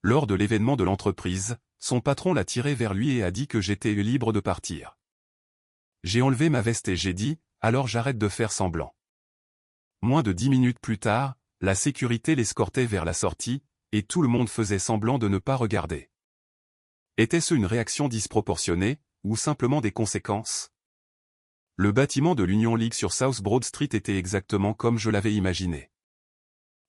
Lors de l'événement de l'entreprise, son patron l'a tiré vers lui et a dit que j'étais libre de partir. J'ai enlevé ma veste et j'ai dit, alors j'arrête de faire semblant. Moins de 10 minutes plus tard, la sécurité l'escortait vers la sortie, et tout le monde faisait semblant de ne pas regarder. Était-ce une réaction disproportionnée, ou simplement des conséquences? Le bâtiment de l'Union League sur South Broad Street était exactement comme je l'avais imaginé.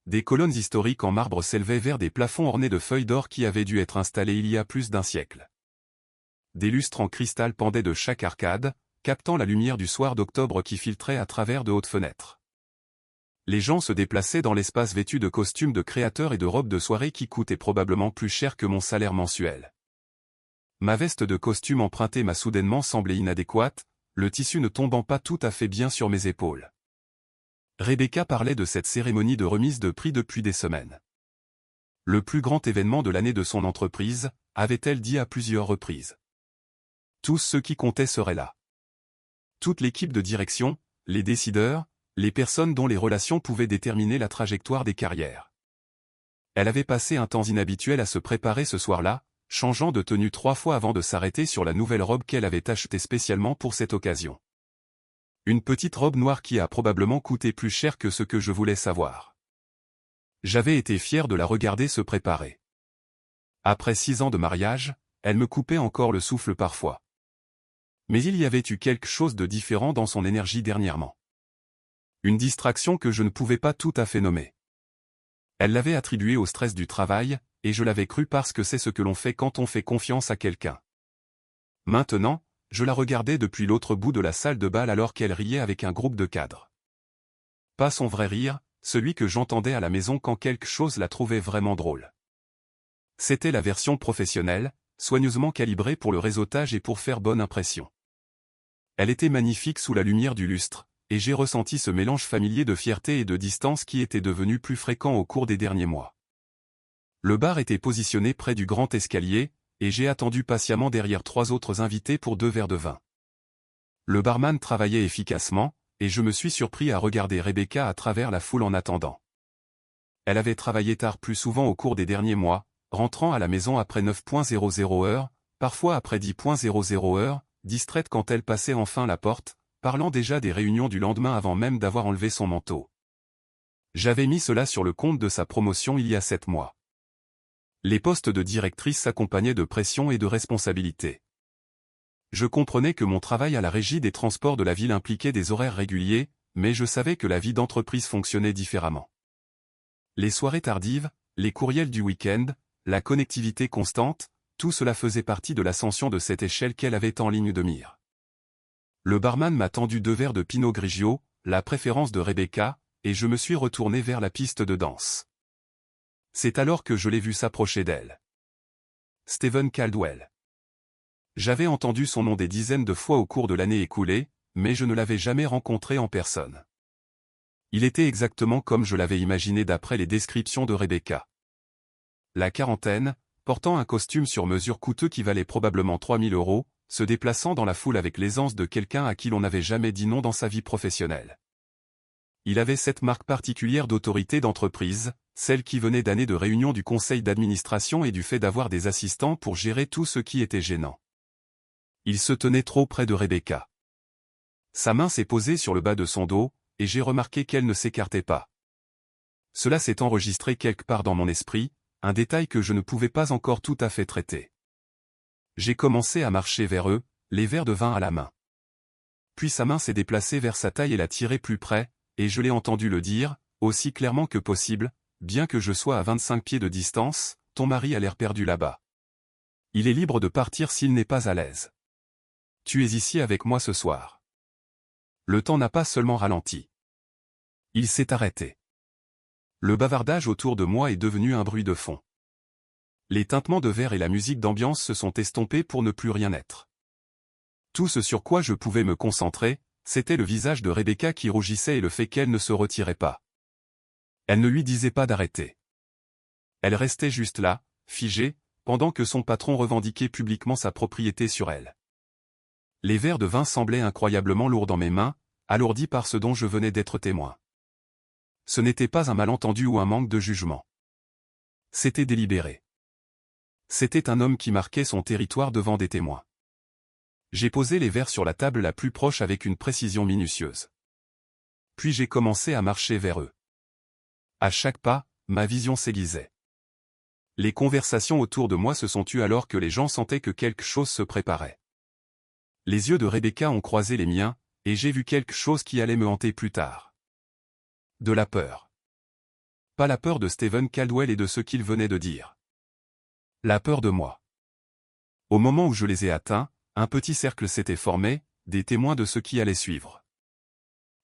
Des colonnes historiques en marbre s'élevaient vers des plafonds ornés de feuilles d'or qui avaient dû être installées il y a plus d'un siècle. Des lustres en cristal pendaient de chaque arcade, captant la lumière du soir d'octobre qui filtrait à travers de hautes fenêtres. Les gens se déplaçaient dans l'espace vêtus de costumes de créateurs et de robes de soirée qui coûtaient probablement plus cher que mon salaire mensuel. Ma veste de costume empruntée m'a soudainement semblé inadéquate, le tissu ne tombant pas tout à fait bien sur mes épaules. Rebecca parlait de cette cérémonie de remise de prix depuis des semaines. Le plus grand événement de l'année de son entreprise, avait-elle dit à plusieurs reprises. Tous ceux qui comptaient seraient là. Toute l'équipe de direction, les décideurs, les personnes dont les relations pouvaient déterminer la trajectoire des carrières. Elle avait passé un temps inhabituel à se préparer ce soir-là, changeant de tenue 3 fois avant de s'arrêter sur la nouvelle robe qu'elle avait achetée spécialement pour cette occasion. Une petite robe noire qui a probablement coûté plus cher que ce que je voulais savoir. J'avais été fier de la regarder se préparer. Après 6 ans de mariage, elle me coupait encore le souffle parfois. Mais il y avait eu quelque chose de différent dans son énergie dernièrement. Une distraction que je ne pouvais pas tout à fait nommer. Elle l'avait attribuée au stress du travail, et je l'avais cru parce que c'est ce que l'on fait quand on fait confiance à quelqu'un. Maintenant, je la regardais depuis l'autre bout de la salle de bal alors qu'elle riait avec un groupe de cadres. Pas son vrai rire, celui que j'entendais à la maison quand quelque chose la trouvait vraiment drôle. C'était la version professionnelle, soigneusement calibrée pour le réseautage et pour faire bonne impression. Elle était magnifique sous la lumière du lustre, et j'ai ressenti ce mélange familier de fierté et de distance qui était devenu plus fréquent au cours des derniers mois. Le bar était positionné près du grand escalier, et j'ai attendu patiemment derrière 3 autres invités pour 2 verres de vin. Le barman travaillait efficacement, et je me suis surpris à regarder Rebecca à travers la foule en attendant. Elle avait travaillé tard plus souvent au cours des derniers mois, rentrant à la maison après 9:00 heures, parfois après 10:00 heures, distraite quand elle passait enfin la porte, parlant déjà des réunions du lendemain avant même d'avoir enlevé son manteau. J'avais mis cela sur le compte de sa promotion il y a 7 mois. Les postes de directrice s'accompagnaient de pression et de responsabilités. Je comprenais que mon travail à la régie des transports de la ville impliquait des horaires réguliers, mais je savais que la vie d'entreprise fonctionnait différemment. Les soirées tardives, les courriels du week-end, la connectivité constante, tout cela faisait partie de l'ascension de cette échelle qu'elle avait en ligne de mire. Le barman m'a tendu 2 verres de Pinot Grigio, la préférence de Rebecca, et je me suis retourné vers la piste de danse. C'est alors que je l'ai vu s'approcher d'elle. Stephen Caldwell. J'avais entendu son nom des dizaines de fois au cours de l'année écoulée, mais je ne l'avais jamais rencontré en personne. Il était exactement comme je l'avais imaginé d'après les descriptions de Rebecca. La quarantaine, portant un costume sur mesure coûteux qui valait probablement 3000 €, se déplaçant dans la foule avec l'aisance de quelqu'un à qui l'on n'avait jamais dit non dans sa vie professionnelle. Il avait cette marque particulière d'autorité d'entreprise, celle qui venait d'années de réunions du conseil d'administration et du fait d'avoir des assistants pour gérer tout ce qui était gênant. Il se tenait trop près de Rebecca. Sa main s'est posée sur le bas de son dos, et j'ai remarqué qu'elle ne s'écartait pas. Cela s'est enregistré quelque part dans mon esprit, un détail que je ne pouvais pas encore tout à fait traiter. J'ai commencé à marcher vers eux, les verres de vin à la main. Puis sa main s'est déplacée vers sa taille et l'a tirée plus près, et je l'ai entendu le dire, aussi clairement que possible, bien que je sois à 25 pieds de distance, ton mari a l'air perdu là-bas. Il est libre de partir s'il n'est pas à l'aise. Tu es ici avec moi ce soir. Le temps n'a pas seulement ralenti. Il s'est arrêté. Le bavardage autour de moi est devenu un bruit de fond. Les tintements de verre et la musique d'ambiance se sont estompés pour ne plus rien être. Tout ce sur quoi je pouvais me concentrer, c'était le visage de Rebecca qui rougissait et le fait qu'elle ne se retirait pas. Elle ne lui disait pas d'arrêter. Elle restait juste là, figée, pendant que son patron revendiquait publiquement sa propriété sur elle. Les verres de vin semblaient incroyablement lourds dans mes mains, alourdis par ce dont je venais d'être témoin. Ce n'était pas un malentendu ou un manque de jugement. C'était délibéré. C'était un homme qui marquait son territoire devant des témoins. J'ai posé les verres sur la table la plus proche avec une précision minutieuse. Puis j'ai commencé à marcher vers eux. À chaque pas, ma vision s'aiguisait. Les conversations autour de moi se sont tues alors que les gens sentaient que quelque chose se préparait. Les yeux de Rebecca ont croisé les miens, et j'ai vu quelque chose qui allait me hanter plus tard. De la peur. Pas la peur de Stephen Caldwell et de ce qu'il venait de dire. La peur de moi. Au moment où je les ai atteints, un petit cercle s'était formé, des témoins de ce qui allait suivre.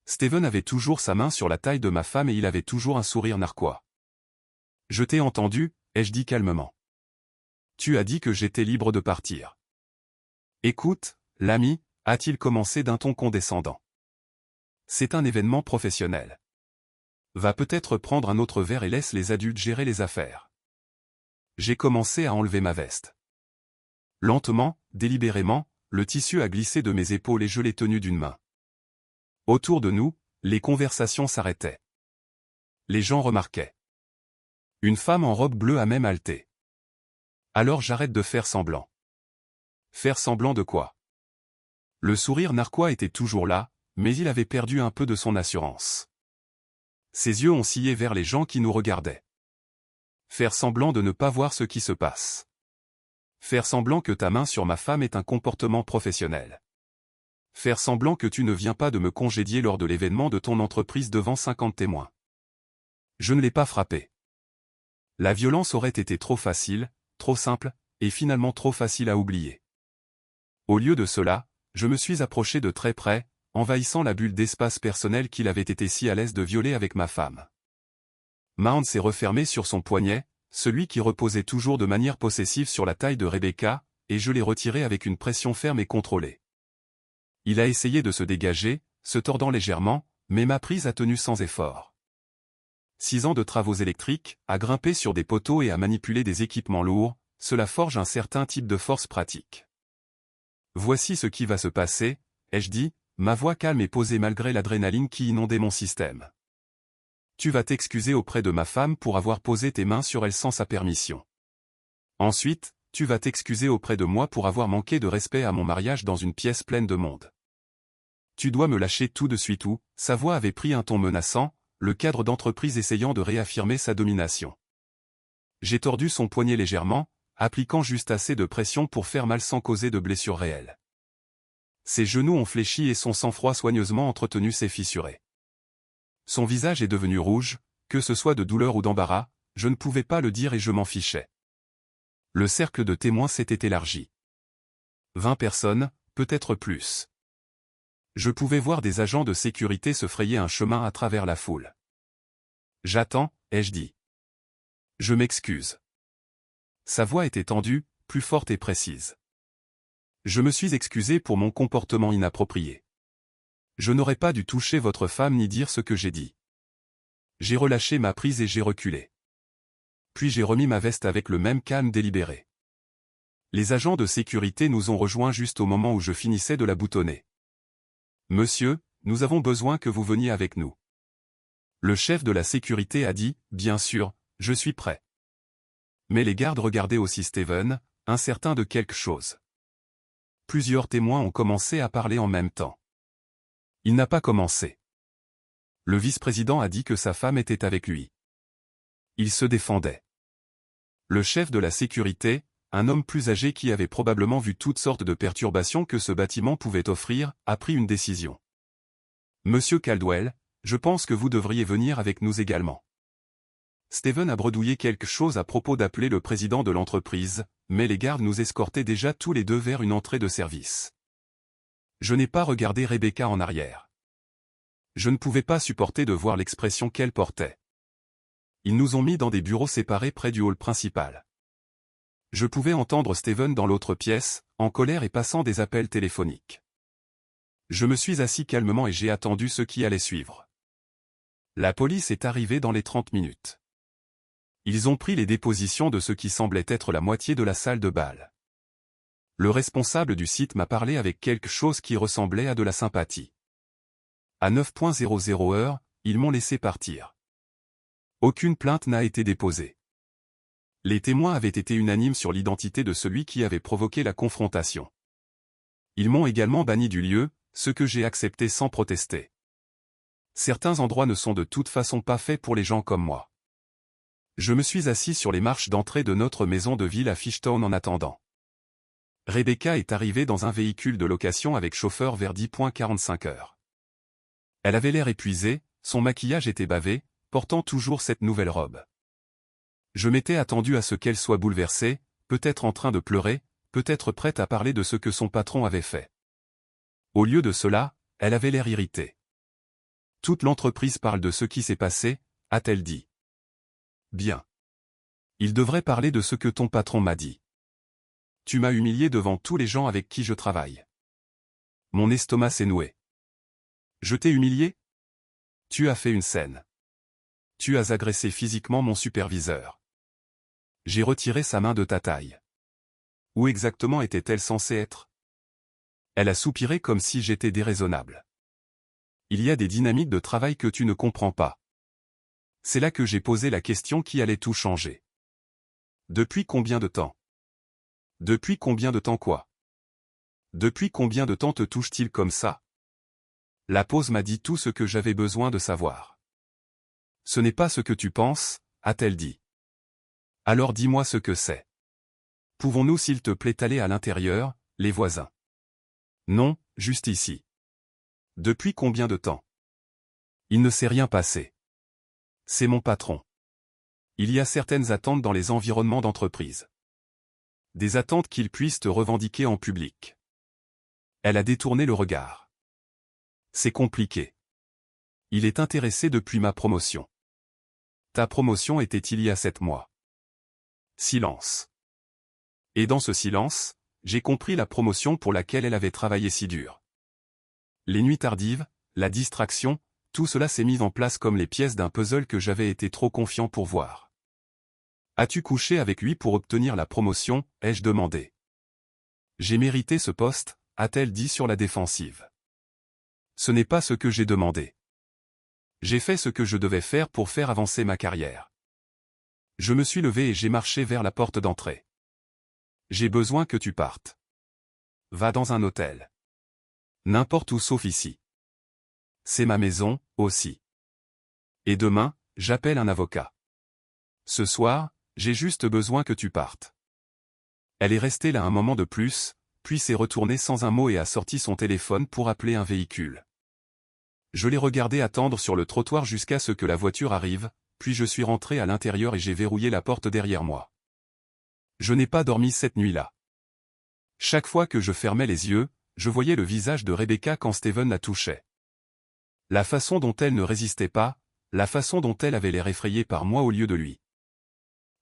Stephen avait toujours sa main sur la taille de ma femme et il avait toujours un sourire narquois. « Je t'ai entendu », ai-je dit calmement. « Tu as dit que j'étais libre de partir. »« Écoute, l'ami », a-t-il commencé d'un ton condescendant. « C'est un événement professionnel. Va peut-être prendre un autre verre et laisse les adultes gérer les affaires. » J'ai commencé à enlever ma veste. Lentement, délibérément, le tissu a glissé de mes épaules et je l'ai tenu d'une main. Autour de nous, les conversations s'arrêtaient. Les gens remarquaient. Une femme en robe bleue a même halté. Alors j'arrête de faire semblant. Faire semblant de quoi? Le sourire narquois était toujours là, mais il avait perdu un peu de son assurance. Ses yeux ont sillé vers les gens qui nous regardaient. Faire semblant de ne pas voir ce qui se passe. Faire semblant que ta main sur ma femme est un comportement professionnel. Faire semblant que tu ne viens pas de me congédier lors de l'événement de ton entreprise devant 50 témoins. Je ne l'ai pas frappé. La violence aurait été trop facile, trop simple, et finalement trop facile à oublier. Au lieu de cela, je me suis approché de très près, envahissant la bulle d'espace personnel qu'il avait été si à l'aise de violer avec ma femme. Ma hand s'est refermée sur son poignet, celui qui reposait toujours de manière possessive sur la taille de Rebecca, et je l'ai retiré avec une pression ferme et contrôlée. Il a essayé de se dégager, se tordant légèrement, mais ma prise a tenu sans effort. 6 ans de travaux électriques, à grimper sur des poteaux et à manipuler des équipements lourds, cela forge un certain type de force pratique. Voici ce qui va se passer, ai-je dit, ma voix calme et posée malgré l'adrénaline qui inondait mon système. Tu vas t'excuser auprès de ma femme pour avoir posé tes mains sur elle sans sa permission. Ensuite, tu vas t'excuser auprès de moi pour avoir manqué de respect à mon mariage dans une pièce pleine de monde. Tu dois me lâcher tout de suite ou, sa voix avait pris un ton menaçant, le cadre d'entreprise essayant de réaffirmer sa domination. J'ai tordu son poignet légèrement, appliquant juste assez de pression pour faire mal sans causer de blessure réelle. Ses genoux ont fléchi et son sang-froid soigneusement entretenu s'est fissuré. Son visage est devenu rouge, que ce soit de douleur ou d'embarras, je ne pouvais pas le dire et je m'en fichais. Le cercle de témoins s'était élargi. 20 personnes, peut-être plus. Je pouvais voir des agents de sécurité se frayer un chemin à travers la foule. J'attends, ai-je dit. Je m'excuse. Sa voix était tendue, plus forte et précise. Je me suis excusé pour mon comportement inapproprié. Je n'aurais pas dû toucher votre femme ni dire ce que j'ai dit. J'ai relâché ma prise et j'ai reculé. Puis j'ai remis ma veste avec le même calme délibéré. Les agents de sécurité nous ont rejoints juste au moment où je finissais de la boutonner. Monsieur, nous avons besoin que vous veniez avec nous. Le chef de la sécurité a dit, bien sûr, je suis prêt. Mais les gardes regardaient aussi Stephen, incertain de quelque chose. Plusieurs témoins ont commencé à parler en même temps. Il n'a pas commencé. Le vice-président a dit que sa femme était avec lui. Il se défendait. Le chef de la sécurité, un homme plus âgé qui avait probablement vu toutes sortes de perturbations que ce bâtiment pouvait offrir, a pris une décision. Monsieur Caldwell, je pense que vous devriez venir avec nous également. Stephen a bredouillé quelque chose à propos d'appeler le président de l'entreprise, mais les gardes nous escortaient déjà tous les deux vers une entrée de service. Je n'ai pas regardé Rebecca en arrière. Je ne pouvais pas supporter de voir l'expression qu'elle portait. Ils nous ont mis dans des bureaux séparés près du hall principal. Je pouvais entendre Stephen dans l'autre pièce, en colère et passant des appels téléphoniques. Je me suis assis calmement et j'ai attendu ce qui allait suivre. La police est arrivée dans les 30 minutes. Ils ont pris les dépositions de ce qui semblait être la moitié de la salle de bal. Le responsable du site m'a parlé avec quelque chose qui ressemblait à de la sympathie. À 9:00 heure, ils m'ont laissé partir. Aucune plainte n'a été déposée. Les témoins avaient été unanimes sur l'identité de celui qui avait provoqué la confrontation. Ils m'ont également banni du lieu, ce que j'ai accepté sans protester. Certains endroits ne sont de toute façon pas faits pour les gens comme moi. Je me suis assis sur les marches d'entrée de notre maison de ville à Fishtown en attendant. Rebecca est arrivée dans un véhicule de location avec chauffeur vers 10h45. Elle avait l'air épuisée, son maquillage était bavé, portant toujours cette nouvelle robe. Je m'étais attendu à ce qu'elle soit bouleversée, peut-être en train de pleurer, peut-être prête à parler de ce que son patron avait fait. Au lieu de cela, elle avait l'air irritée. « Toute l'entreprise parle de ce qui s'est passé », a-t-elle dit. « Bien. Il devrait parler de ce que ton patron m'a dit. Tu m'as humilié devant tous les gens avec qui je travaille. » Mon estomac s'est noué. « Je t'ai humilié ? Tu as fait une scène. Tu as agressé physiquement mon superviseur. » J'ai retiré sa main de ta taille. Où exactement était-elle censée être? Elle a soupiré comme si j'étais déraisonnable. Il y a des dynamiques de travail que tu ne comprends pas. C'est là que j'ai posé la question qui allait tout changer. Depuis combien de temps? Depuis combien de temps quoi? Depuis combien de temps te touche-t-il comme ça? La pause m'a dit tout ce que j'avais besoin de savoir. Ce n'est pas ce que tu penses, a-t-elle dit. Alors dis-moi ce que c'est. Pouvons-nous s'il te plaît aller à l'intérieur, les voisins? Non, juste ici. Depuis combien de temps? Il ne s'est rien passé. C'est mon patron. Il y a certaines attentes dans les environnements d'entreprise. Des attentes qu'il puisse te revendiquer en public. Elle a détourné le regard. C'est compliqué. Il est intéressé depuis ma promotion. Ta promotion était il y a 7 mois. Silence. Et dans ce silence, j'ai compris la promotion pour laquelle elle avait travaillé si dur. Les nuits tardives, la distraction, tout cela s'est mis en place comme les pièces d'un puzzle que j'avais été trop confiant pour voir. As-tu couché avec lui pour obtenir la promotion, ai-je demandé. J'ai mérité ce poste, a-t-elle dit sur la défensive. Ce n'est pas ce que j'ai demandé. J'ai fait ce que je devais faire pour faire avancer ma carrière. Je me suis levé et j'ai marché vers la porte d'entrée. J'ai besoin que tu partes. Va dans un hôtel. N'importe où sauf ici. C'est ma maison, aussi. Et demain, j'appelle un avocat. Ce soir, j'ai juste besoin que tu partes. Elle est restée là un moment de plus, puis s'est retournée sans un mot et a sorti son téléphone pour appeler un véhicule. Je l'ai regardé attendre sur le trottoir jusqu'à ce que la voiture arrive, puis je suis rentré à l'intérieur et j'ai verrouillé la porte derrière moi. Je n'ai pas dormi cette nuit-là. Chaque fois que je fermais les yeux, je voyais le visage de Rebecca quand Steven la touchait. La façon dont elle ne résistait pas, la façon dont elle avait l'air effrayée par moi au lieu de lui.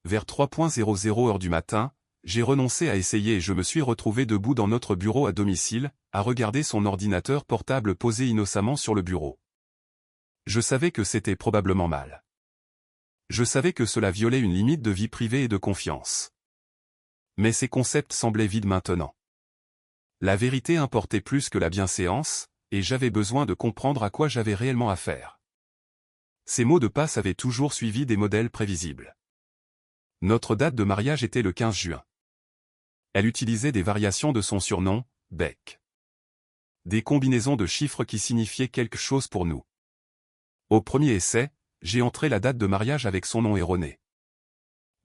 Vers 3:00 heure du matin, j'ai renoncé à essayer et je me suis retrouvé debout dans notre bureau à domicile, à regarder son ordinateur portable posé innocemment sur le bureau. Je savais que c'était probablement mal. Je savais que cela violait une limite de vie privée et de confiance. Mais ces concepts semblaient vides maintenant. La vérité importait plus que la bienséance, et j'avais besoin de comprendre à quoi j'avais réellement affaire. Ces mots de passe avaient toujours suivi des modèles prévisibles. Notre date de mariage était le 15 juin. Elle utilisait des variations de son surnom, Beck. Des combinaisons de chiffres qui signifiaient quelque chose pour nous. Au premier essai, j'ai entré la date de mariage avec son nom erroné.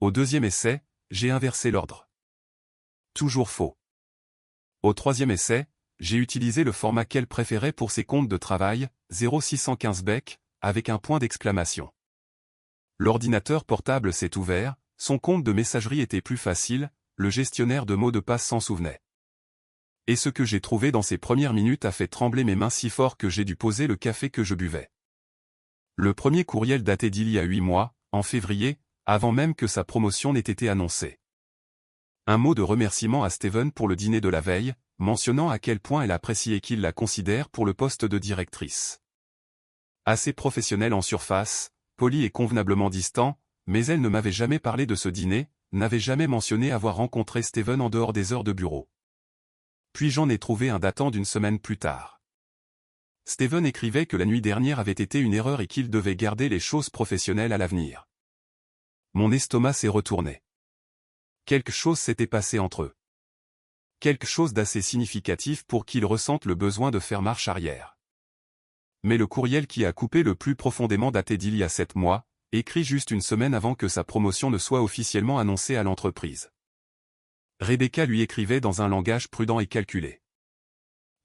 Au deuxième essai, j'ai inversé l'ordre. Toujours faux. Au troisième essai, j'ai utilisé le format qu'elle préférait pour ses comptes de travail, 0615 Beck, avec un point d'exclamation. L'ordinateur portable s'est ouvert, son compte de messagerie était plus facile, le gestionnaire de mots de passe s'en souvenait. Et ce que j'ai trouvé dans ces premières minutes a fait trembler mes mains si fort que j'ai dû poser le café que je buvais. Le premier courriel datait d'il y a 8 mois, en février, avant même que sa promotion n'ait été annoncée. Un mot de remerciement à Steven pour le dîner de la veille, mentionnant à quel point elle appréciait qu'il la considère pour le poste de directrice. Assez professionnel en surface, poli et convenablement distant, mais elle ne m'avait jamais parlé de ce dîner, n'avait jamais mentionné avoir rencontré Steven en dehors des heures de bureau. Puis j'en ai trouvé un datant d'une semaine plus tard. Steven écrivait que la nuit dernière avait été une erreur et qu'il devait garder les choses professionnelles à l'avenir. Mon estomac s'est retourné. Quelque chose s'était passé entre eux. Quelque chose d'assez significatif pour qu'ils ressentent le besoin de faire marche arrière. Mais le courriel qui a coupé le plus profondément datait d'il y a 7 mois, écrit juste une semaine avant que sa promotion ne soit officiellement annoncée à l'entreprise. Rebecca lui écrivait dans un langage prudent et calculé.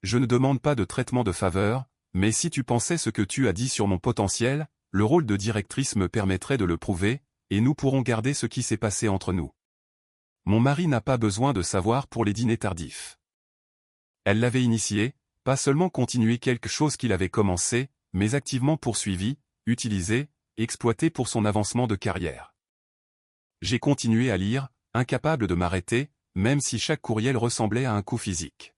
Je ne demande pas de traitement de faveur, mais si tu pensais ce que tu as dit sur mon potentiel, le rôle de directrice me permettrait de le prouver, et nous pourrons garder ce qui s'est passé entre nous. Mon mari n'a pas besoin de savoir pour les dîners tardifs. Elle l'avait initié, pas seulement continué quelque chose qu'il avait commencé, mais activement poursuivi, utilisé, exploité pour son avancement de carrière. J'ai continué à lire, incapable de m'arrêter, même si chaque courriel ressemblait à un coup physique.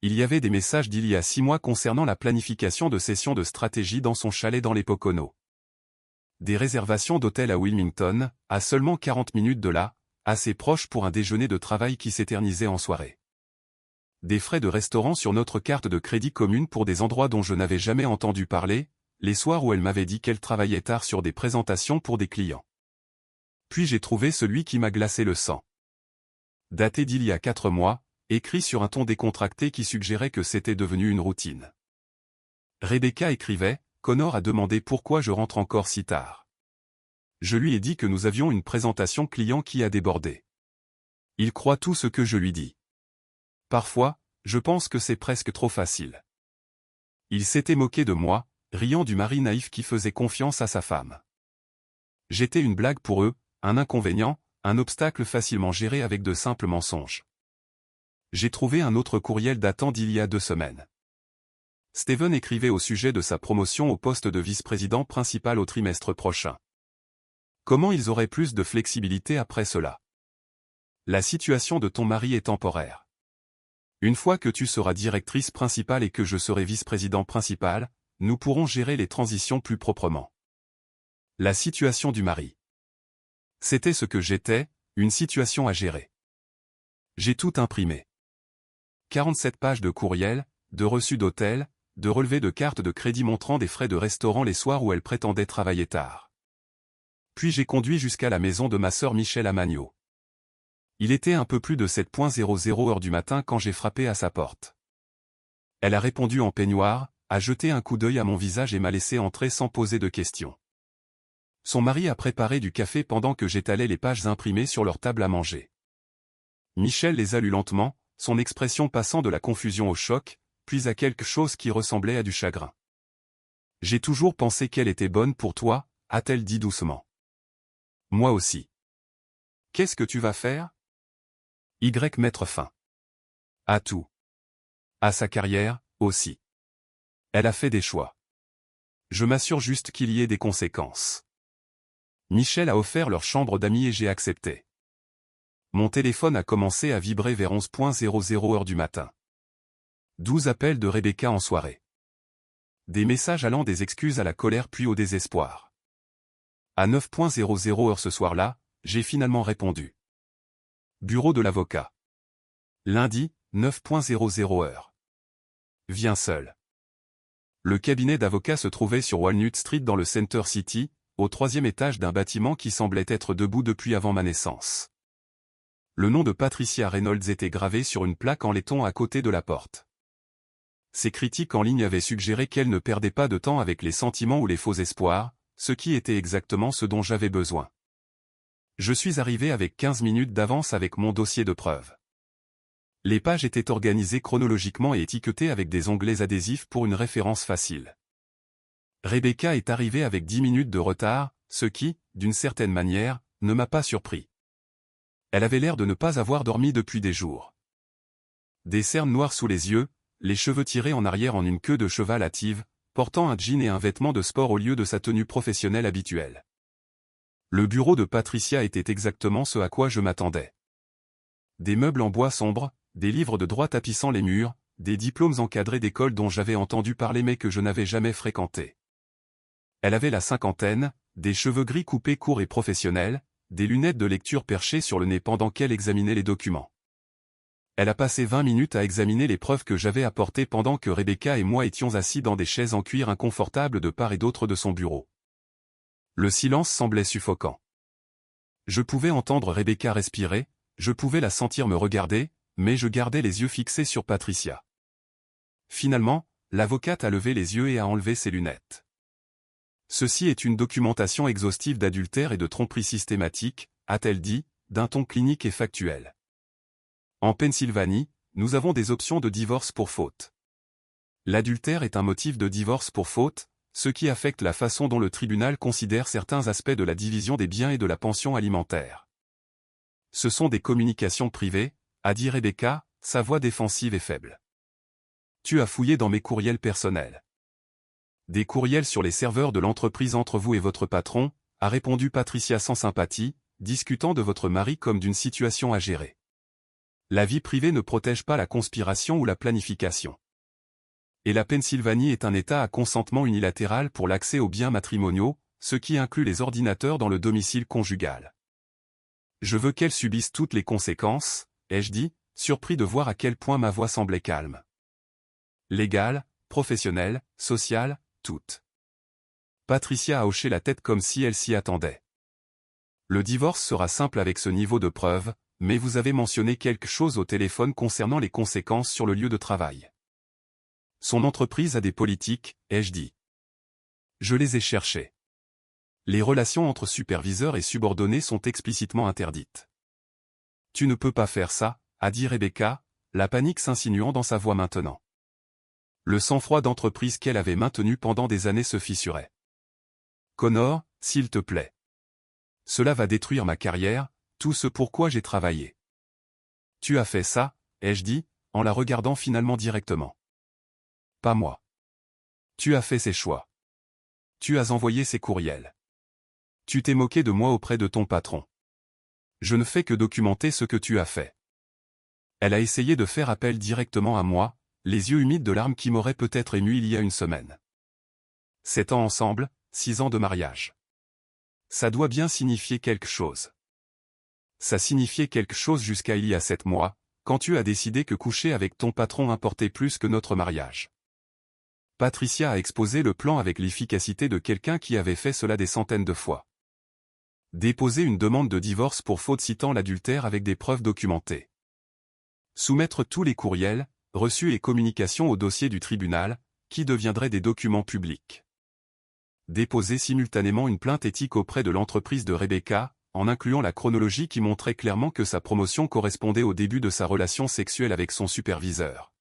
Il y avait des messages d'il y a 6 mois concernant la planification de sessions de stratégie dans son chalet dans les Poconos. Des réservations d'hôtel à Wilmington, à seulement 40 minutes de là, assez proche pour un déjeuner de travail qui s'éternisait en soirée. Des frais de restaurant sur notre carte de crédit commune pour des endroits dont je n'avais jamais entendu parler, les soirs où elle m'avait dit qu'elle travaillait tard sur des présentations pour des clients. Puis j'ai trouvé celui qui m'a glacé le sang. Daté d'il y a 4 mois, écrit sur un ton décontracté qui suggérait que c'était devenu une routine. Rebecca écrivait, Connor a demandé pourquoi je rentre encore si tard. Je lui ai dit que nous avions une présentation client qui a débordé. Il croit tout ce que je lui dis. Parfois, je pense que c'est presque trop facile. Il s'était moqué de moi, riant du mari naïf qui faisait confiance à sa femme. J'étais une blague pour eux, un inconvénient, un obstacle facilement géré avec de simples mensonges. J'ai trouvé un autre courriel datant d'il y a 2 semaines. Steven écrivait au sujet de sa promotion au poste de vice-président principal au trimestre prochain. Comment ils auraient plus de flexibilité après cela? La situation de ton mari est temporaire. Une fois que tu seras directrice principale et que je serai vice-président principal, nous pourrons gérer les transitions plus proprement. La situation du mari. C'était ce que j'étais, une situation à gérer. J'ai tout imprimé. 47 pages de courriel, de reçus d'hôtel, de relevés de cartes de crédit montrant des frais de restaurant les soirs où elle prétendait travailler tard. Puis j'ai jusqu'à la maison de ma sœur Michelle à Magno. Il était un peu plus de 7:00 heure du matin quand j'ai frappé à sa porte. Elle a répondu en peignoir, a jeté un coup d'œil à mon visage et m'a laissé entrer sans poser de questions. Son mari a préparé du café pendant que j'étalais les pages imprimées sur leur table à manger. Michel les a lues lentement, son expression passant de la confusion au choc, puis à quelque chose qui ressemblait à du chagrin. « J'ai toujours pensé qu'elle était bonne pour toi », a-t-elle dit doucement. « Moi aussi. »« Qu'est-ce que tu vas faire ?» Mettre fin. À tout. À sa carrière, aussi. Elle a fait des choix. Je m'assure juste qu'il y ait des conséquences. Michel a offert leur chambre d'amis et j'ai accepté. Mon téléphone a commencé à vibrer vers 11:00 heure du matin. 12 appels de Rebecca en soirée. Des messages allant des excuses à la colère puis au désespoir. À 9:00 heure ce soir-là, j'ai finalement répondu. Bureau de l'avocat. Lundi, 9:00 heure. Viens seul. Le cabinet d'avocat se trouvait sur Walnut Street dans le Center City, au 3e étage d'un bâtiment qui semblait être debout depuis avant ma naissance. Le nom de Patricia Reynolds était gravé sur une plaque en laiton à côté de la porte. Ses critiques en ligne avaient suggéré qu'elle ne perdait pas de temps avec les sentiments ou les faux espoirs, ce qui était exactement ce dont j'avais besoin. Je suis arrivé avec 15 minutes d'avance avec mon dossier de preuve. Les pages étaient organisées chronologiquement et étiquetées avec des onglets adhésifs pour une référence facile. Rebecca est arrivée avec 10 minutes de retard, ce qui, d'une certaine manière, ne m'a pas surpris. Elle avait l'air de ne pas avoir dormi depuis des jours. Des cernes noires sous les yeux, les cheveux tirés en arrière en une queue de cheval hâtive, portant un jean et un vêtement de sport au lieu de sa tenue professionnelle habituelle. Le bureau de Patricia était exactement ce à quoi je m'attendais. Des meubles en bois sombre, des livres de droit tapissant les murs, des diplômes encadrés d'écoles dont j'avais entendu parler mais que je n'avais jamais fréquentées. Elle avait la cinquantaine, des cheveux gris coupés courts et professionnels, des lunettes de lecture perchées sur le nez pendant qu'elle examinait les documents. Elle a passé 20 minutes à examiner les preuves que j'avais apportées pendant que Rebecca et moi étions assis dans des chaises en cuir inconfortables de part et d'autre de son bureau. Le silence semblait suffocant. Je pouvais entendre Rebecca respirer, je pouvais la sentir me regarder, mais je gardais les yeux fixés sur Patricia. Finalement, l'avocate a levé les yeux et a enlevé ses lunettes. Ceci est une documentation exhaustive d'adultère et de tromperie systématique, a-t-elle dit, d'un ton clinique et factuel. En Pennsylvanie, nous avons des options de divorce pour faute. L'adultère est un motif de divorce pour faute, ce qui affecte la façon dont le tribunal considère certains aspects de la division des biens et de la pension alimentaire. Ce sont des communications privées, a dit Rebecca, sa voix défensive et faible. Tu as fouillé dans mes courriels personnels. Des courriels sur les serveurs de l'entreprise entre vous et votre patron, a répondu Patricia sans sympathie, discutant de votre mari comme d'une situation à gérer. La vie privée ne protège pas la conspiration ou la planification. Et la Pennsylvanie est un État à consentement unilatéral pour l'accès aux biens matrimoniaux, ce qui inclut les ordinateurs dans le domicile conjugal. Je veux qu'elle subisse toutes les conséquences, ai-je dit, surpris de voir à quel point ma voix semblait calme. Légale, professionnelle, sociale, toutes. Patricia a hoché la tête comme si elle s'y attendait. Le divorce sera simple avec ce niveau de preuve, mais vous avez mentionné quelque chose au téléphone concernant les conséquences sur le lieu de travail. Son entreprise a des politiques, ai-je dit. Je les ai cherchées. Les relations entre superviseurs et subordonnés sont explicitement interdites. Tu ne peux pas faire ça, a dit Rebecca, la panique s'insinuant dans sa voix maintenant. Le sang-froid d'entreprise qu'elle avait maintenu pendant des années se fissurait. Connor, s'il te plaît. Cela va détruire ma carrière, tout ce pour quoi j'ai travaillé. Tu as fait ça, ai-je dit, en la regardant finalement directement. Pas moi. Tu as fait ces choix. Tu as envoyé ces courriels. Tu t'es moqué de moi auprès de ton patron. Je ne fais que documenter ce que tu as fait. Elle a essayé de faire appel directement à moi, les yeux humides de larmes qui m'auraient peut-être ému il y a une semaine. 7 ans ensemble, 6 ans de mariage. Ça doit bien signifier quelque chose. Ça signifiait quelque chose jusqu'à il y a 7 mois, quand tu as décidé que coucher avec ton patron importait plus que notre mariage. Patricia a exposé le plan avec l'efficacité de quelqu'un qui avait fait cela des centaines de fois. Déposer une demande de divorce pour faute citant l'adultère avec des preuves documentées. Soumettre tous les courriels, reçus et communications au dossier du tribunal, qui deviendraient des documents publics. Déposer simultanément une plainte éthique auprès de l'entreprise de Rebecca, en incluant la chronologie qui montrait clairement que sa promotion correspondait au début de sa relation sexuelle avec son superviseur.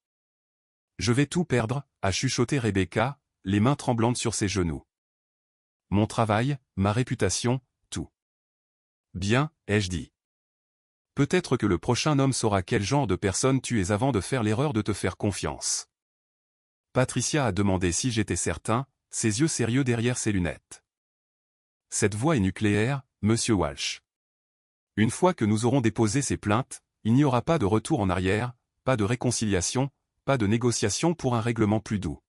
Je vais tout perdre, a chuchoté Rebecca, les mains tremblantes sur ses genoux. Mon travail, ma réputation, tout. Bien, ai-je dit. Peut-être que le prochain homme saura quel genre de personne tu es avant de faire l'erreur de te faire confiance. Patricia a demandé si j'étais certain, ses yeux sérieux derrière ses lunettes. Cette voix est nucléaire, Monsieur Walsh. Une fois que nous aurons déposé ces plaintes, il n'y aura pas de retour en arrière, pas de réconciliation, pas de négociation pour un règlement plus doux.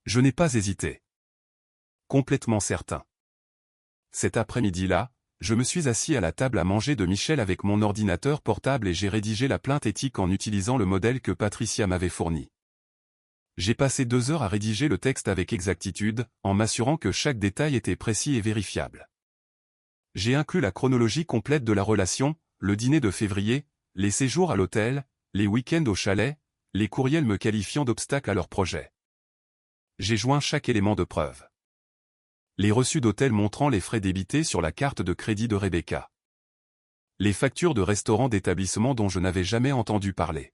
Je n'ai pas hésité. Complètement certain. Cet après-midi-là, je me suis assis à la table à manger de Michel avec mon ordinateur portable et j'ai rédigé la plainte éthique en utilisant le modèle que Patricia m'avait fourni. J'ai passé 2 heures à rédiger le texte avec exactitude, en m'assurant que chaque détail était précis et vérifiable. J'ai inclus la chronologie complète de la relation, le dîner de février, les séjours à l'hôtel, les week-ends au chalet, les courriels me qualifiant d'obstacle à leur projet. J'ai joint chaque élément de preuve. Les reçus d'hôtel montrant les frais débités sur la carte de crédit de Rebecca. Les factures de restaurants d'établissements dont je n'avais jamais entendu parler.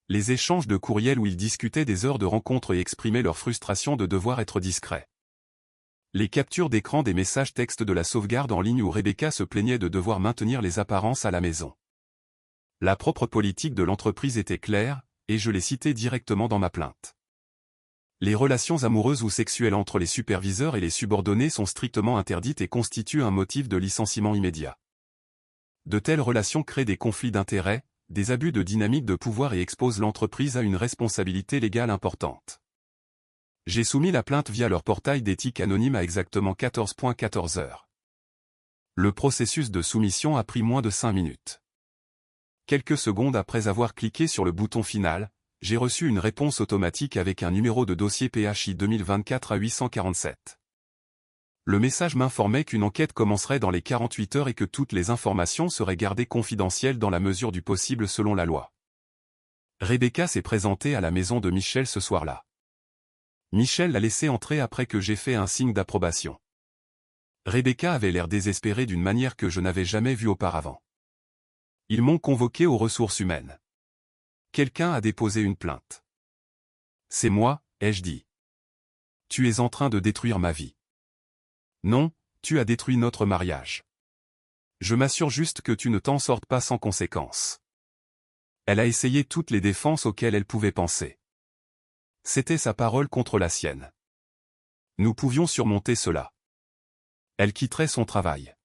Les échanges de courriels où ils discutaient des heures de rencontre et exprimaient leur frustration de devoir être discrets. Les captures d'écran des messages textes de la sauvegarde en ligne où Rebecca se plaignait de devoir maintenir les apparences à la maison. La propre politique de l'entreprise était claire, et je l'ai citée directement dans ma plainte. Les relations amoureuses ou sexuelles entre les superviseurs et les subordonnés sont strictement interdites et constituent un motif de licenciement immédiat. De telles relations créent des conflits d'intérêts, des abus de dynamique de pouvoir et exposent l'entreprise à une responsabilité légale importante. J'ai soumis la plainte via leur portail d'éthique anonyme à exactement 14h14. Le processus de soumission a pris moins de 5 minutes. Quelques secondes après avoir cliqué sur le bouton final, j'ai reçu une réponse automatique avec un numéro de dossier PHI 2024 à 847. le message m'informait qu'une enquête commencerait dans les 48 heures et que toutes les informations seraient gardées confidentielles dans la mesure du possible selon la loi. Rebecca s'est présentée à la maison de Michel ce soir-là. Michel l'a laissée entrer après que j'ai fait un signe d'approbation. Rebecca avait l'air désespérée d'une manière que je n'avais jamais vue auparavant. Ils m'ont convoqué aux ressources humaines. Quelqu'un a déposé une plainte. C'est moi, ai-je dit. Tu es en train de détruire ma vie. Non, tu as détruit notre mariage. Je m'assure juste que tu ne t'en sortes pas sans conséquence. Elle a essayé toutes les défenses auxquelles elle pouvait penser. C'était sa parole contre la sienne. Nous pouvions surmonter cela. Elle quitterait son travail.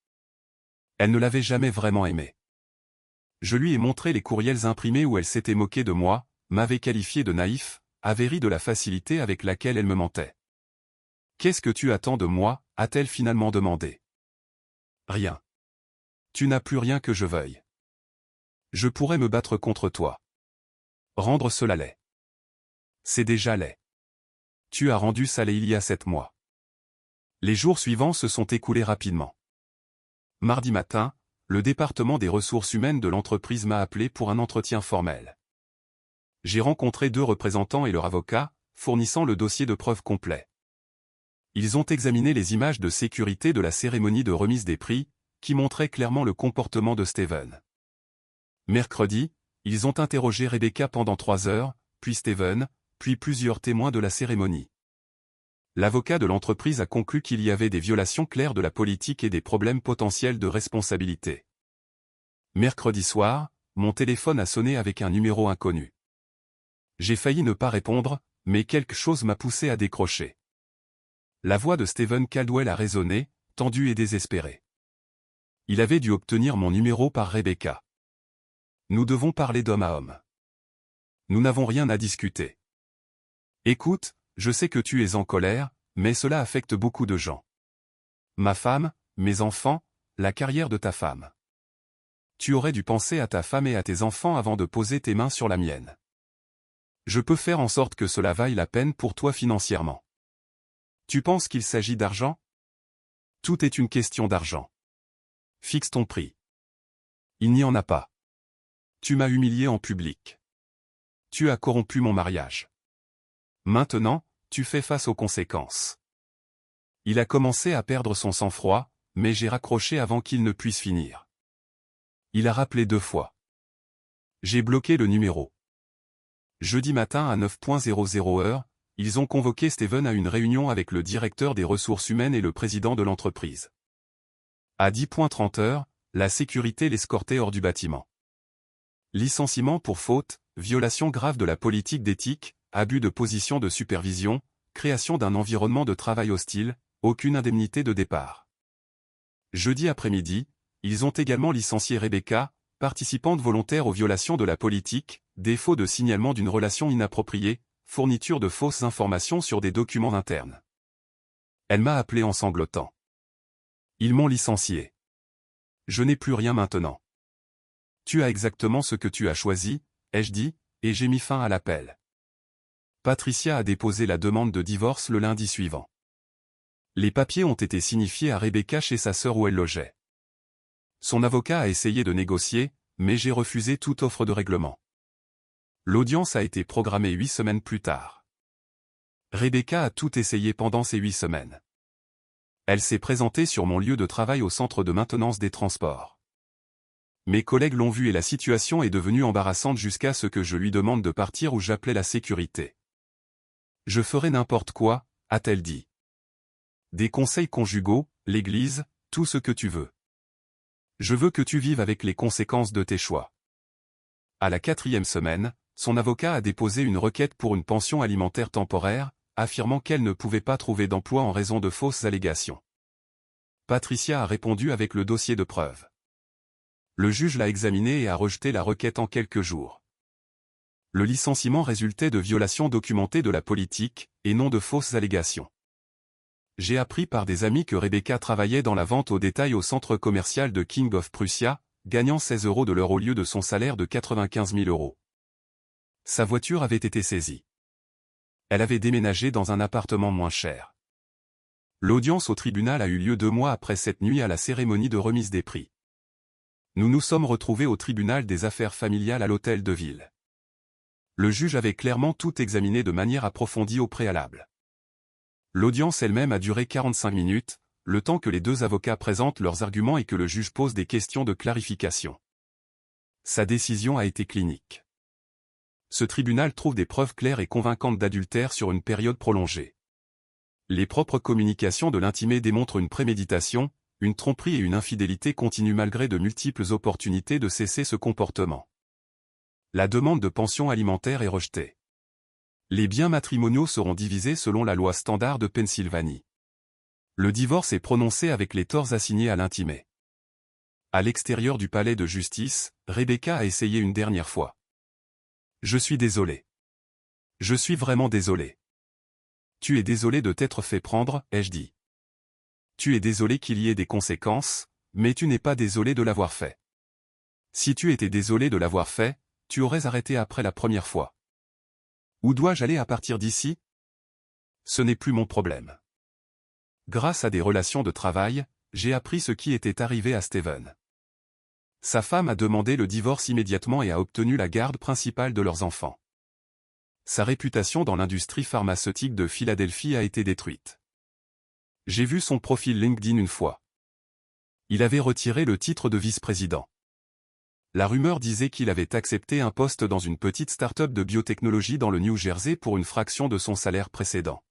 Elle ne l'avait jamais vraiment aimé. Je lui ai montré les courriels imprimés où elle s'était moquée de moi, m'avait qualifié de naïf, avait ri de la facilité avec laquelle elle me mentait. « Qu'est-ce que tu attends de moi ?» a-t-elle finalement demandé. « Rien. Tu n'as plus rien que je veuille. Je pourrais me battre contre toi. Rendre cela laid. C'est déjà laid. Tu as rendu ça laid il y a 7 mois. » Les jours suivants se sont écoulés rapidement. Mardi matin, le département des ressources humaines de l'entreprise m'a appelé pour un entretien formel. J'ai rencontré 2 représentants et leur avocat, fournissant le dossier de preuves complet. Ils ont examiné les images de sécurité de la cérémonie de remise des prix, qui montraient clairement le comportement de Steven. Mercredi, ils ont interrogé Rebecca pendant 3 heures, puis Steven, puis plusieurs témoins de la cérémonie. L'avocat de l'entreprise a conclu qu'il y avait des violations claires de la politique et des problèmes potentiels de responsabilité. Mercredi soir, mon téléphone a sonné avec un numéro inconnu. J'ai failli ne pas répondre, mais quelque chose m'a poussé à décrocher. La voix de Steven Caldwell a résonné, tendue et désespérée. Il avait dû obtenir mon numéro par Rebecca. Nous devons parler d'homme à homme. Nous n'avons rien à discuter. Écoute, je sais que tu es en colère, mais cela affecte beaucoup de gens. Ma femme, mes enfants, la carrière de ta femme. Tu aurais dû penser à ta femme et à tes enfants avant de poser tes mains sur la mienne. Je peux faire en sorte que cela vaille la peine pour toi financièrement. Tu penses qu'il s'agit d'argent? Tout est une question d'argent. Fixe ton prix. Il n'y en a pas. Tu m'as humilié en public. Tu as corrompu mon mariage. Maintenant, tu fais face aux conséquences. Il a commencé à perdre son sang-froid, mais j'ai raccroché avant qu'il ne puisse finir. Il a rappelé 2 fois. J'ai bloqué le numéro. Jeudi matin à 9h00 heure, ils ont convoqué Steven à une réunion avec le directeur des ressources humaines et le président de l'entreprise. À 10h30 heure, la sécurité l'escortait hors du bâtiment. Licenciement pour faute, violation grave de la politique d'éthique, abus de position de supervision, création d'un environnement de travail hostile, aucune indemnité de départ. Jeudi après-midi, ils ont également licencié Rebecca, participante volontaire aux violations de la politique, défaut de signalement d'une relation inappropriée, fourniture de fausses informations sur des documents internes. Elle m'a appelé en sanglotant. Ils m'ont licencié. Je n'ai plus rien maintenant. Tu as exactement ce que tu as choisi, ai-je dit, et j'ai mis fin à l'appel. Patricia a déposé la demande de divorce le lundi suivant. Les papiers ont été signifiés à Rebecca chez sa sœur où elle logeait. Son avocat a essayé de négocier, mais j'ai refusé toute offre de règlement. L'audience a été programmée 8 semaines plus tard. Rebecca a tout essayé pendant ces 8 semaines. Elle s'est présentée sur mon lieu de travail au centre de maintenance des transports. Mes collègues l'ont vue et la situation est devenue embarrassante jusqu'à ce que je lui demande de partir ou j'appelais la sécurité. Je ferai n'importe quoi, a-t-elle dit. Des conseils conjugaux, l'église, tout ce que tu veux. Je veux que tu vives avec les conséquences de tes choix. À la 4e semaine, son avocat a déposé une requête pour une pension alimentaire temporaire, affirmant qu'elle ne pouvait pas trouver d'emploi en raison de fausses allégations. Patricia a répondu avec le dossier de preuve. Le juge l'a examiné et a rejeté la requête en quelques jours. Le licenciement résultait de violations documentées de la politique, et non de fausses allégations. J'ai appris par des amis que Rebecca travaillait dans la vente au détail au centre commercial de King of Prussia, gagnant 16 € de l'heure au lieu de son salaire de 95 000 €. Sa voiture avait été saisie. Elle avait déménagé dans un appartement moins cher. L'audience au tribunal a eu lieu 2 mois après cette nuit à la cérémonie de remise des prix. Nous nous sommes retrouvés au tribunal des affaires familiales à l'hôtel de ville. Le juge avait clairement tout examiné de manière approfondie au préalable. L'audience elle-même a duré 45 minutes, le temps que les 2 avocats présentent leurs arguments et que le juge pose des questions de clarification. Sa décision a été clinique. Ce tribunal trouve des preuves claires et convaincantes d'adultère sur une période prolongée. Les propres communications de l'intimé démontrent une préméditation, une tromperie et une infidélité continue malgré de multiples opportunités de cesser ce comportement. La demande de pension alimentaire est rejetée. Les biens matrimoniaux seront divisés selon la loi standard de Pennsylvanie. Le divorce est prononcé avec les torts assignés à l'intimé. À l'extérieur du palais de justice, Rebecca a essayé une dernière fois. « Je suis désolé. Je suis vraiment désolé. Tu es désolé de t'être fait prendre, ai-je dit. Tu es désolé qu'il y ait des conséquences, mais tu n'es pas désolé de l'avoir fait. Si tu étais désolé de l'avoir fait, tu aurais arrêté après la première fois. Où dois-je aller à partir d'ici? Ce n'est plus mon problème. Grâce à des relations de travail, j'ai appris ce qui était arrivé à Steven. Sa femme a demandé le divorce immédiatement et a obtenu la garde principale de leurs enfants. Sa réputation dans l'industrie pharmaceutique de Philadelphie a été détruite. J'ai vu son profil LinkedIn une fois. Il avait retiré le titre de vice-président. La rumeur disait qu'il avait accepté un poste dans une petite start-up de biotechnologie dans le New Jersey pour une fraction de son salaire précédent.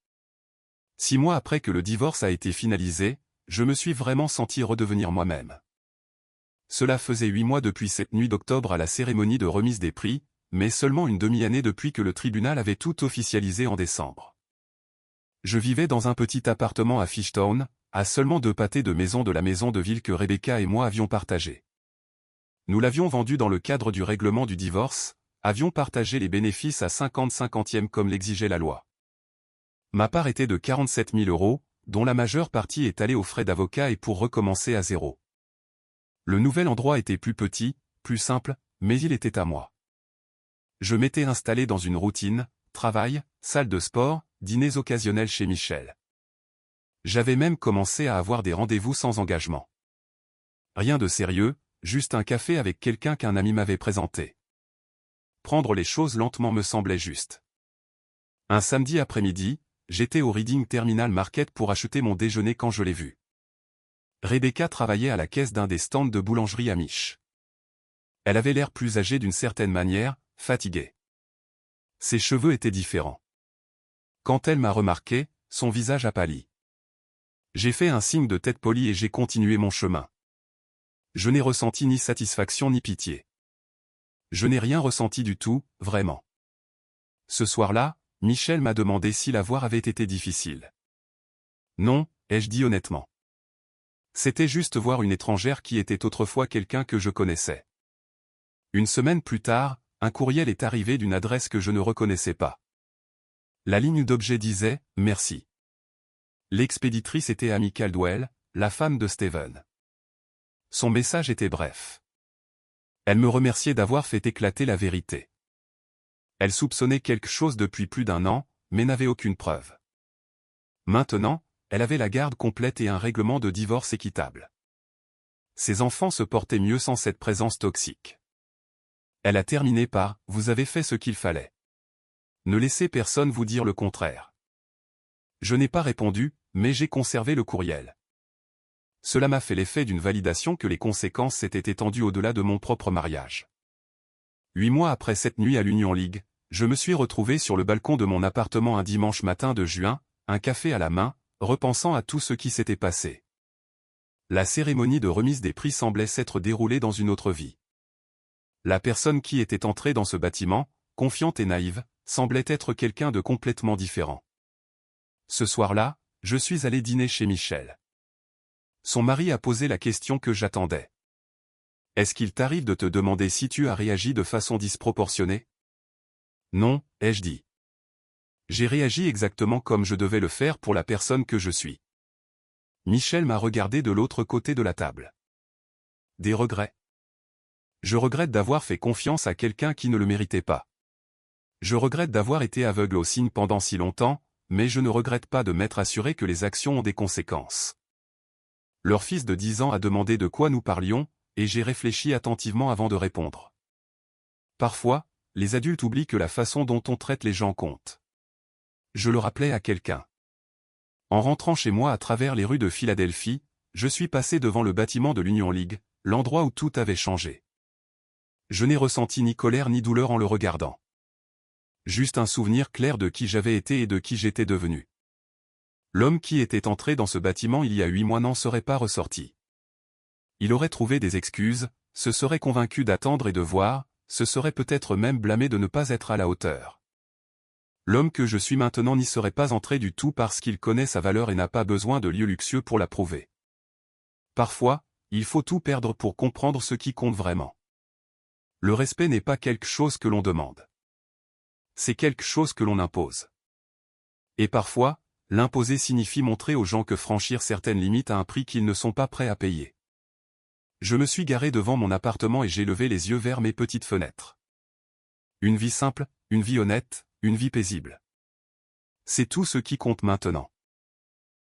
6 mois après que le divorce a été finalisé, je me suis vraiment senti redevenir moi-même. Cela faisait 8 mois depuis cette nuit d'octobre à la cérémonie de remise des prix, mais seulement une demi-année depuis que le tribunal avait tout officialisé en décembre. Je vivais dans un petit appartement à Fishtown, à seulement 2 pâtés de maison de la maison de ville que Rebecca et moi avions partagée. Nous l'avions vendu dans le cadre du règlement du divorce, avions partagé les bénéfices à 50-50e comme l'exigeait la loi. Ma part était de 47 000 €, dont la majeure partie est allée aux frais d'avocat et pour recommencer à zéro. Le nouvel endroit était plus petit, plus simple, mais il était à moi. Je m'étais installé dans une routine, travail, salle de sport, dîners occasionnels chez Michel. J'avais même commencé à avoir des rendez-vous sans engagement. Rien de sérieux, juste un café avec quelqu'un qu'un ami m'avait présenté. Prendre les choses lentement me semblait juste. Un samedi après-midi, j'étais au Reading Terminal Market pour acheter mon déjeuner quand je l'ai vue. Rebecca travaillait à la caisse d'un des stands de boulangerie Amish. Elle avait l'air plus âgée d'une certaine manière, fatiguée. Ses cheveux étaient différents. Quand elle m'a remarqué, son visage a pâli. J'ai fait un signe de tête poli et j'ai continué mon chemin. Je n'ai ressenti ni satisfaction ni pitié. Je n'ai rien ressenti du tout, vraiment. Ce soir-là, Michel m'a demandé si la voir avait été difficile. Non, ai-je dit honnêtement. C'était juste voir une étrangère qui était autrefois quelqu'un que je connaissais. Une semaine plus tard, un courriel est arrivé d'une adresse que je ne reconnaissais pas. La ligne d'objet disait « Merci ». L'expéditrice était Amy Caldwell, la femme de Steven. Son message était bref. Elle me remerciait d'avoir fait éclater la vérité. Elle soupçonnait quelque chose depuis plus d'1 an, mais n'avait aucune preuve. Maintenant, elle avait la garde complète et un règlement de divorce équitable. Ses enfants se portaient mieux sans cette présence toxique. Elle a terminé par « Vous avez fait ce qu'il fallait. Ne laissez personne vous dire le contraire. » Je n'ai pas répondu, mais j'ai conservé le courriel. Cela m'a fait l'effet d'une validation que les conséquences s'étaient étendues au-delà de mon propre mariage. 8 mois après cette nuit à l'Union League, je me suis retrouvé sur le balcon de mon appartement un dimanche matin de juin, un café à la main, repensant à tout ce qui s'était passé. La cérémonie de remise des prix semblait s'être déroulée dans une autre vie. La personne qui était entrée dans ce bâtiment, confiante et naïve, semblait être quelqu'un de complètement différent. Ce soir-là, je suis allé dîner chez Michel. Son mari a posé la question que j'attendais. « Est-ce qu'il t'arrive de te demander si tu as réagi de façon disproportionnée ?» « Non, ai-je dit. J'ai réagi exactement comme je devais le faire pour la personne que je suis. » Michel m'a regardé de l'autre côté de la table. « Des regrets. Je regrette d'avoir fait confiance à quelqu'un qui ne le méritait pas. Je regrette d'avoir été aveugle aux signes pendant si longtemps, mais je ne regrette pas de m'être assuré que les actions ont des conséquences. Leur fils de 10 ans a demandé de quoi nous parlions, et j'ai réfléchi attentivement avant de répondre. Parfois, les adultes oublient que la façon dont on traite les gens compte. Je le rappelais à quelqu'un. En rentrant chez moi à travers les rues de Philadelphie, je suis passé devant le bâtiment de l'Union League, l'endroit où tout avait changé. Je n'ai ressenti ni colère ni douleur en le regardant. Juste un souvenir clair de qui j'avais été et de qui j'étais devenu. L'homme qui était entré dans ce bâtiment il y a 8 mois n'en serait pas ressorti. Il aurait trouvé des excuses, se serait convaincu d'attendre et de voir, se serait peut-être même blâmé de ne pas être à la hauteur. L'homme que je suis maintenant n'y serait pas entré du tout parce qu'il connaît sa valeur et n'a pas besoin de lieux luxueux pour la prouver. Parfois, il faut tout perdre pour comprendre ce qui compte vraiment. Le respect n'est pas quelque chose que l'on demande. C'est quelque chose que l'on impose. Et parfois, l'imposer signifie montrer aux gens que franchir certaines limites a un prix qu'ils ne sont pas prêts à payer. Je me suis garé devant mon appartement et j'ai levé les yeux vers mes petites fenêtres. Une vie simple, une vie honnête, une vie paisible. C'est tout ce qui compte maintenant.